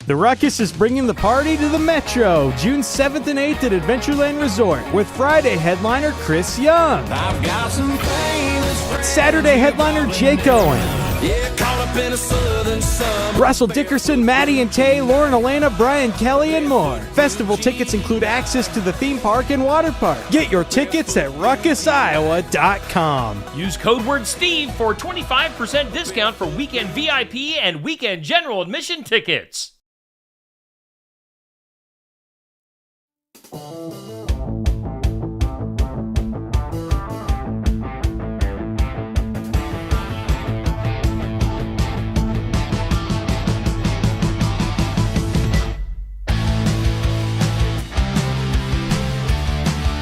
The Ruckus is bringing the party to the Metro, June 7th and 8th at Adventureland Resort, with Friday headliner Chris Young. I've got some famous friends. Saturday headliner Jake Owen. Yeah, caught up in a southern sun. Russell Dickerson, Maddie and Tay, Lauren Elena, Brian Kelly, and more. Festival tickets include access to the theme park and water park. Get your tickets at ruckusiowa.com. Use code word Steve for 25% discount for weekend VIP and weekend general admission tickets.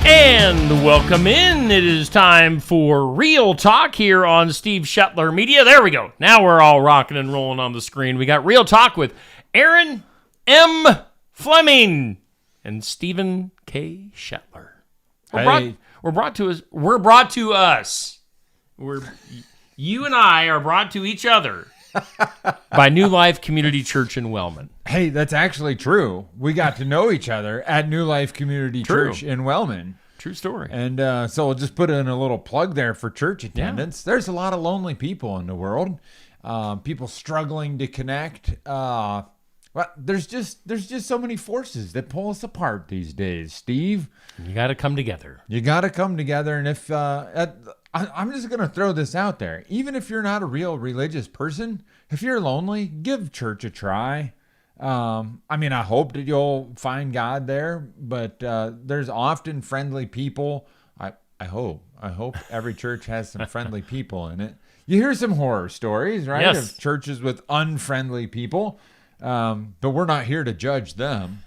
And welcome in. It is time for Real Talk here on Steve Shetler Media. There we go. Now we're all rocking and rolling on the screen. We got Real Talk with Aaron M. Fleming and Stephen K. Shetler. We're brought to us. You and I are brought to each other by New Life Community Church in Wellman. Hey, that's actually true. We got to know each other at New Life Community Church in Wellman. True story. And so we'll just put in a little plug there for church attendance. Yeah. There's a lot of lonely people in the world, people struggling to connect. Well, there's just so many forces that pull us apart these days, Steve. You got to come together. You got to come together. And if I'm just going to throw this out there, even if you're not a real religious person, if you're lonely, give church a try. I mean, I hope that you'll find God there, but there's often friendly people. I hope every church has some friendly people in it. You hear some horror stories, right? Yes. Of churches with unfriendly people, but we're not here to judge them.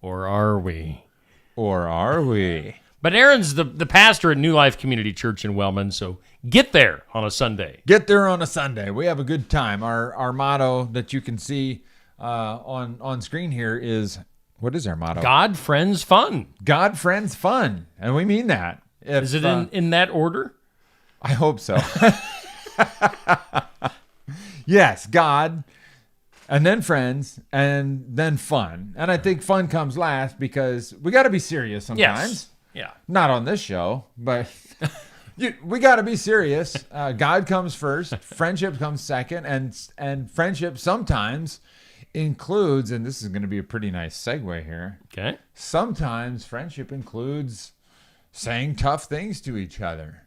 Or are we? But Aaron's the pastor at New Life Community Church in Wellman, so get there on a Sunday. Get there on a Sunday. We have a good time. Our motto that you can see on screen here is, what is our motto? God, friends, fun. God, friends, fun. And we mean that. Is it in that order? I hope so. Yes, God, and then friends, and then fun. And I think fun comes last because we got to be serious sometimes. Yes. Yeah. Not on this show, but we got to be serious. God comes first. Friendship comes second. And friendship sometimes includes, and this is going to be a pretty nice segue here. Okay. Sometimes friendship includes saying tough things to each other.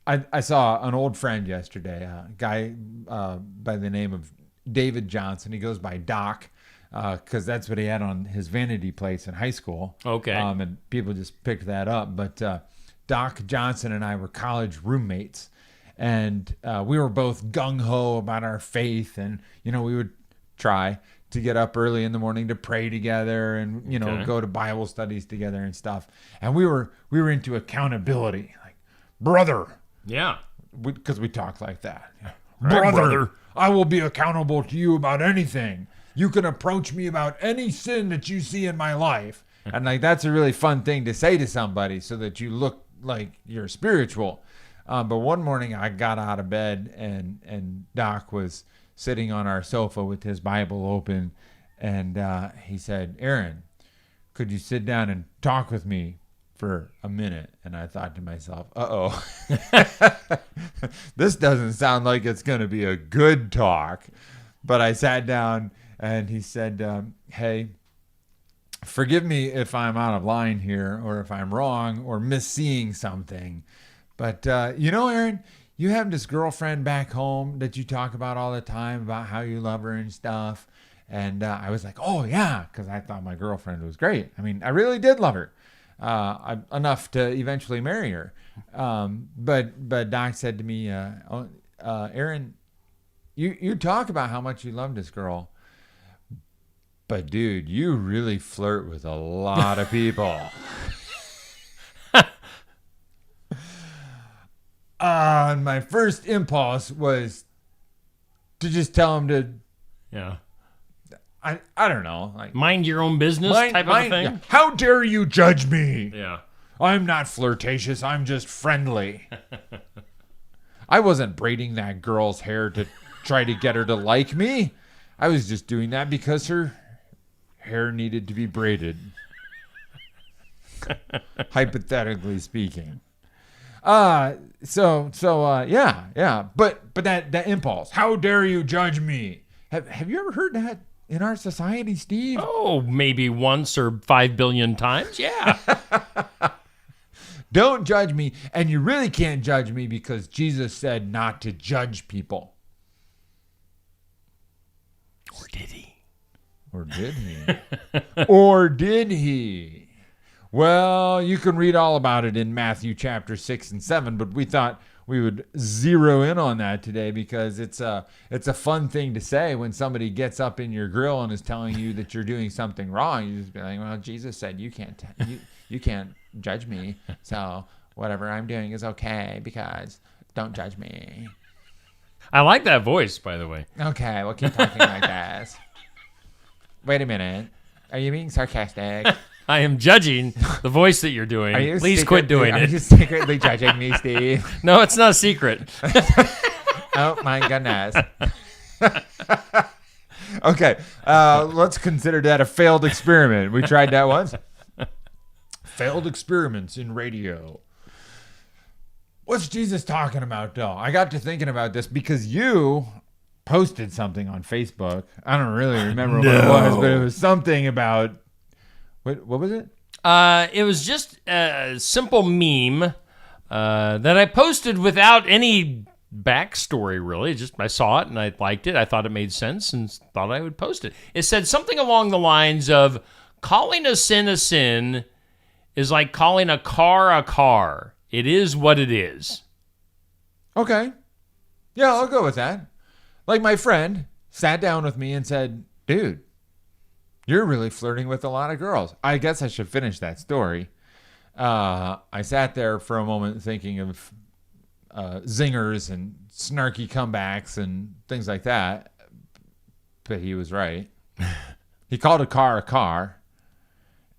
I saw an old friend yesterday, a guy by the name of David Johnson. He goes by Doc because that's what he had on his vanity plates in high school. Okay. And people just picked that up. But Doc Johnson and I were college roommates. And we were both gung-ho about our faith. And, we would try to get up early in the morning to pray together and, go to Bible studies together and stuff. And we were into accountability. Like, brother. Yeah. Because we talk like that. Right, brother. I will be accountable to you about anything. You can approach me about any sin that you see in my life. And that's a really fun thing to say to somebody so that you look like you're spiritual. But one morning I got out of bed and Doc was sitting on our sofa with his Bible open. And he said, Aaron, could you sit down and talk with me for a minute? And I thought to myself, uh-oh, this doesn't sound like it's going to be a good talk. But I sat down and he said, hey, forgive me if I'm out of line here or if I'm wrong or misseeing something. But, Aaron, you have this girlfriend back home that you talk about all the time about how you love her and stuff. And I was like, oh, yeah, because I thought my girlfriend was great. I mean, I really did love her. Enough to eventually marry her. But Doc said to me, Aaron, you talk about how much you love this girl, but dude, you really flirt with a lot of people. And my first impulse was to just tell him to, I don't know. Like, mind your own business type of thing? Yeah. How dare you judge me? Yeah. I'm not flirtatious. I'm just friendly. I wasn't braiding that girl's hair to try to get her to like me. I was just doing that because her hair needed to be braided. Hypothetically speaking. Yeah. But that impulse. How dare you judge me? Have you ever heard that in our society, Steve? Oh, maybe once or 5 billion times. Yeah. Don't judge me. And you really can't judge me because Jesus said not to judge people. Or did he? Or did he? Or did he? Well, you can read all about it in Matthew chapter 6 and 7, but we thought we would zero in on that today because it's a fun thing to say when somebody gets up in your grill and is telling you that you're doing something wrong. You just be like, well, Jesus said you can't judge me, so whatever I'm doing is okay because don't judge me. I like that voice, by the way. Okay, we'll keep talking like this. Wait a minute. Are you being sarcastic? I am judging the voice that you're doing. Please quit doing Are it. you secretly judging me, Steve? No, it's not a secret. Oh, my goodness. Okay, let's consider that a failed experiment. We tried that once. Failed experiments in radio. What's Jesus talking about, though? I got to thinking about this because you posted something on Facebook. I don't really remember what it was, but it was something about... What was it? It was just a simple meme that I posted without any backstory, really. Just I saw it and I liked it. I thought it made sense and thought I would post it. It said something along the lines of, calling a sin is like calling a car a car. It is what it is. Okay. Yeah, I'll go with that. Like my friend sat down with me and said, dude, you're really flirting with a lot of girls. I guess I should finish that story. I sat there for a moment thinking of zingers and snarky comebacks and things like that. But he was right. He called a car,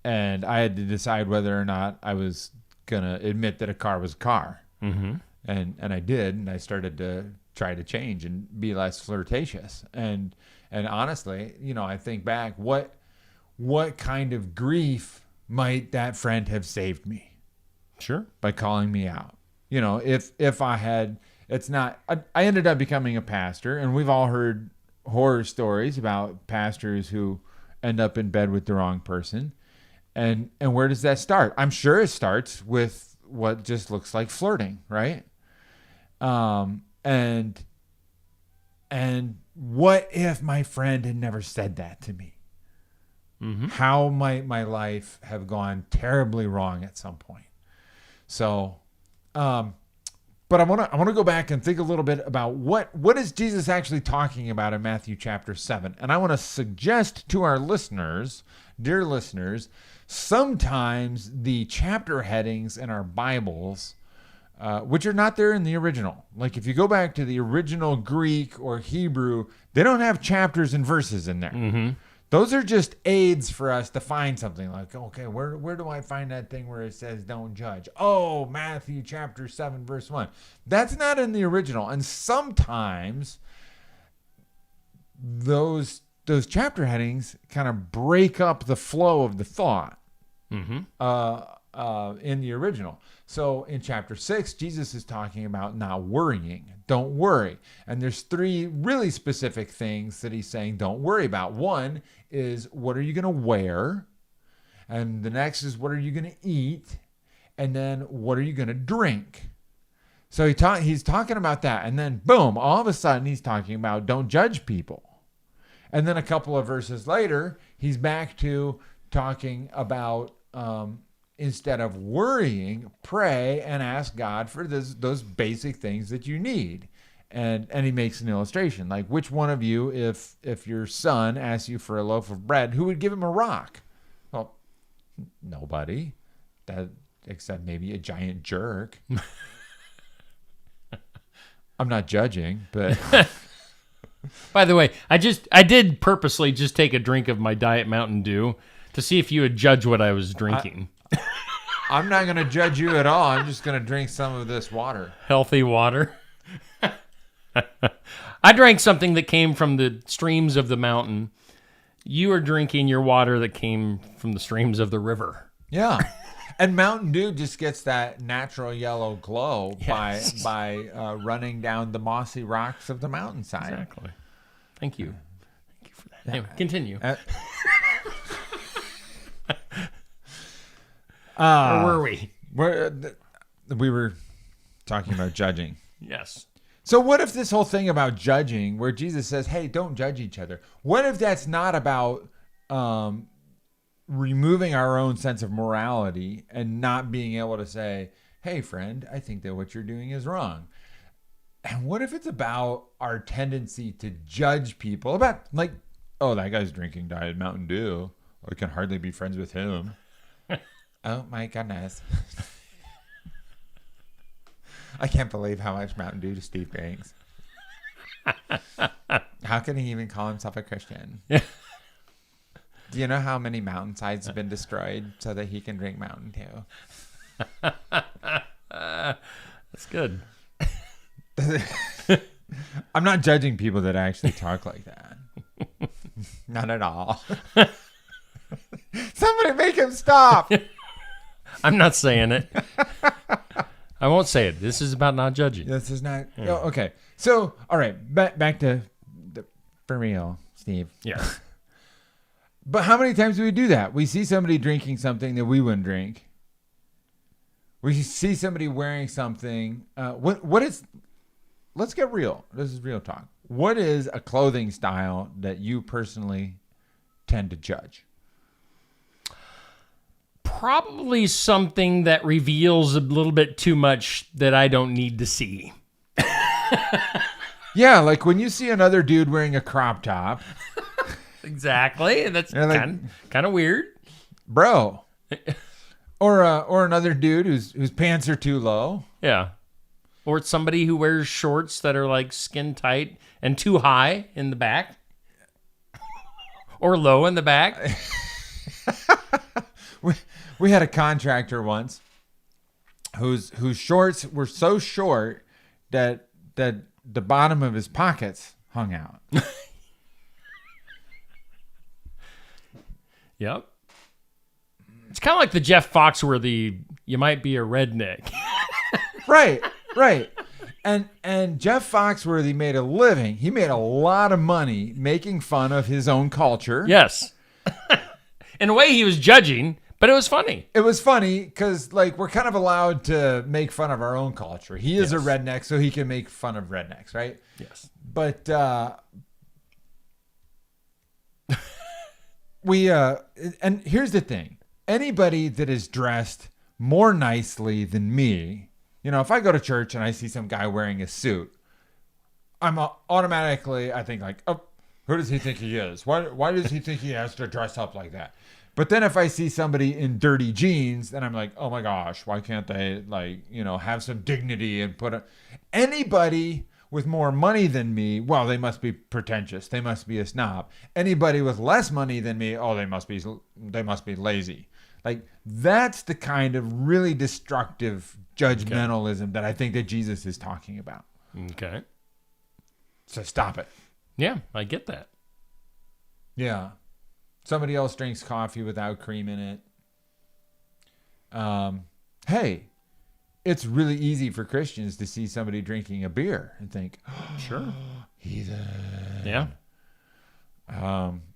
and I had to decide whether or not I was going to admit that a car was a car. Mm-hmm. And I did, and I started to try to change and be less flirtatious. And honestly, I think back, what kind of grief might that friend have saved me? Sure. By calling me out. If I had, I ended up becoming a pastor, and we've all heard horror stories about pastors who end up in bed with the wrong person. And where does that start? I'm sure it starts with what just looks like flirting, right? And what if my friend had never said that to me? Mm-hmm. How might my life have gone terribly wrong at some point? So, but I want to go back and think a little bit about what is Jesus actually talking about in Matthew chapter 7. And I want to suggest to our listeners, dear listeners, sometimes the chapter headings in our Bibles, which are not there in the original. Like if you go back to the original Greek or Hebrew, they don't have chapters and verses in there. Mm-hmm. Those are just aids for us to find something like, okay, where do I find that thing where it says don't judge? Oh, Matthew chapter 7, verse 1. That's not in the original. And sometimes those chapter headings kind of break up the flow of the thought. Mm-hmm. In the original. So in chapter 6, Jesus is talking about not worrying. Don't worry. And there's 3 really specific things that he's saying don't worry about. One is, what are you going to wear? And the next is, what are you going to eat? And then, what are you going to drink? So he's talking about that. And then, boom, all of a sudden he's talking about don't judge people. And then a couple of verses later, he's back to talking about instead of worrying, pray and ask God for those basic things that you need. And he makes an illustration, like which one of you, if your son asks you for a loaf of bread, who would give him a rock? Well, nobody, except maybe a giant jerk. I'm not judging, but by the way, I did purposely just take a drink of my Diet Mountain Dew to see if you would judge what I was drinking. I'm not going to judge you at all. I'm just going to drink some of this water. Healthy water. I drank something that came from the streams of the mountain. You are drinking your water that came from the streams of the river. Yeah. And Mountain Dew just gets that natural yellow glow by running down the mossy rocks of the mountainside. Exactly. Thank you. Thank you for that. Anyway, continue. Where were we? We were talking about judging. Yes. So what if this whole thing about judging, where Jesus says, hey, don't judge each other, what if that's not about removing our own sense of morality and not being able to say, hey, friend, I think that what you're doing is wrong? And what if it's about our tendency to judge people about, like, oh, that guy's drinking Diet Mountain Dew. I can hardly be friends with him. Oh, my goodness. I can't believe how much Mountain Dew Steve drinks. How can he even call himself a Christian? Yeah. Do you know how many mountainsides have been destroyed so that he can drink Mountain Dew? That's good. I'm not judging people that actually talk like that. Not at all. Somebody make him stop. I'm not saying it. I won't say it. This is about not judging. This is not. Oh, okay. So, all right. Back to for real, Steve. Yeah. But how many times do we do that? We see somebody drinking something that we wouldn't drink. We see somebody wearing something. What is? Let's get real. This is real talk. What is a clothing style that you personally tend to judge? Probably something that reveals a little bit too much that I don't need to see. Yeah, like when you see another dude wearing a crop top. Exactly. That's like, kind of weird. Bro. Or another dude whose pants are too low. Yeah. Or it's somebody who wears shorts that are like skin tight and too high in the back. Or low in the back. We had a contractor once whose shorts were so short that the bottom of his pockets hung out. Yep. It's kind of like the Jeff Foxworthy, you might be a redneck. Right. And Jeff Foxworthy made a living. He made a lot of money making fun of his own culture. Yes. In a way, he was judging, but it was funny. It was funny because, like, we're kind of allowed to make fun of our own culture. He is a redneck, so he can make fun of rednecks, right? Yes. But and here's the thing. Anybody that is dressed more nicely than me, if I go to church and I see some guy wearing a suit, I'm automatically, I think like, oh, who does he think he is? Why does he think he has to dress up like that? But then if I see somebody in dirty jeans, then I'm like, oh my gosh, why can't they have some dignity and anybody with more money than me, well, they must be pretentious. They must be a snob. Anybody with less money than me, oh, they must be lazy. Like, that's the kind of really destructive judgmentalism that I think that Jesus is talking about. Okay. So stop it. Yeah, I get that. Yeah. Somebody else drinks coffee without cream in it. Hey, it's really easy for Christians to see somebody drinking a beer and think, sure, heathen. Yeah.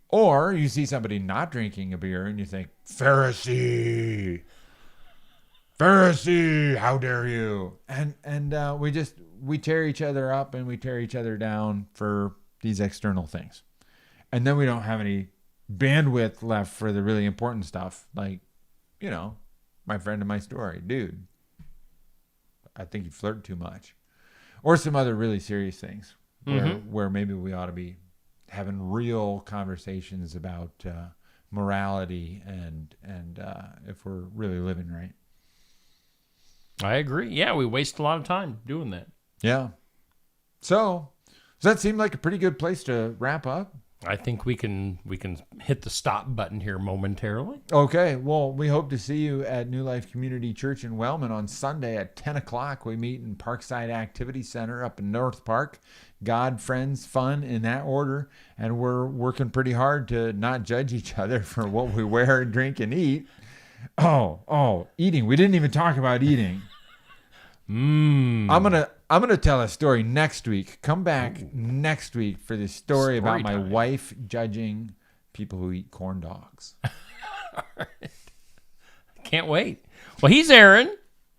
Or you see somebody not drinking a beer and you think, Pharisee, how dare you? And we tear each other up and we tear each other down for these external things. And then we don't have any bandwidth left for the really important stuff. Like, my friend in my story, dude, I think you flirt too much. Or some other really serious things where maybe we ought to be having real conversations about morality and if we're really living right. I agree. Yeah, we waste a lot of time doing that. Yeah. So, does that seem like a pretty good place to wrap up? I think we can hit the stop button here momentarily. Okay, well, we hope to see you at New Life Community Church in Wellman on Sunday at 10 o'clock. We meet in Parkside Activity Center up in North Park. God, friends, fun in that order. And we're working pretty hard to not judge each other for what we wear, drink, and eat. Oh, eating. We didn't even talk about eating. I'm gonna tell a story next week. Come back next week for this story about my wife judging people who eat corn dogs. All right. Can't wait. Well, he's Aaron.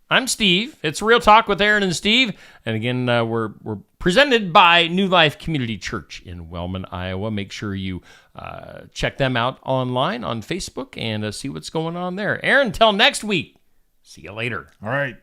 I'm Steve. It's Real Talk with Aaron and Steve. And again, we're presented by New Life Community Church in Wellman, Iowa. Make sure you check them out online on Facebook and see what's going on there. Aaron, till next week. See you later. All right.